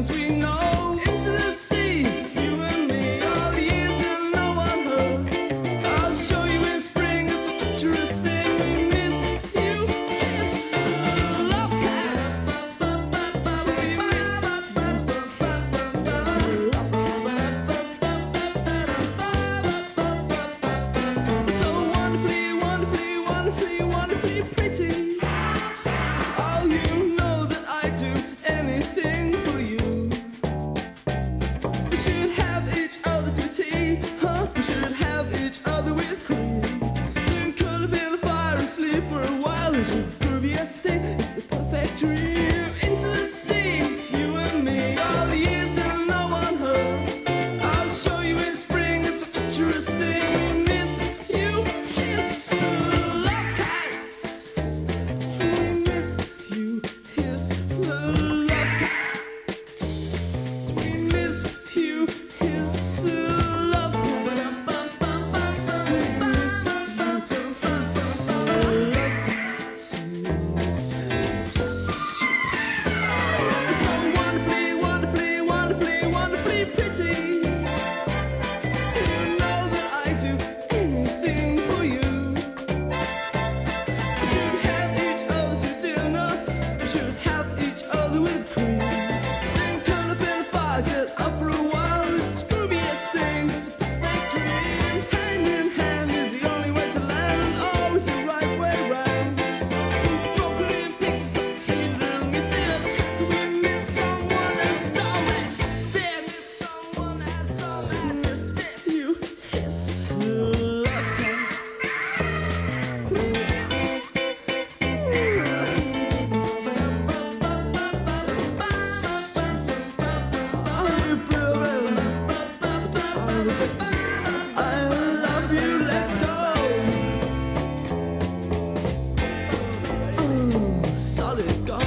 songs we know. Into the sea, you and me, all the years and no one heard. I'll show you in spring, it's a treacherous thing. We miss you, kiss love cats. We miss love cats. So wonderfully, wonderfully, wonderfully, wonderfully pretty. Oh, you know that I do anything for you. We should have each other to tea, huh? We should have each other with cream. Then curl up in the fire and sleep for a while. It's the grooviest thing, it's the perfect dream. Into the sea, you and me, all the years and no one heard. I'll show you in spring, it's a treacherous thing. We miss you, kiss love cats. We miss you, kiss love cats. We miss you, kiss love cats. We miss you, kiss love cats. It's so wonderfully, wonderfully, wonderfully, wonderfully pretty. You know that I do anything for you. We should have each other to dinner. We should have each other with cream. Then curl up in the fire, get up for a while. It's the grooviest thing, it's a perfect dream. Hand in hand is the only way to land, and always the right way round. Broken in pieces like hidden. You see us, we miss someone as long as this. Miss you, kiss love cats. I love you, let's go. Solid gold.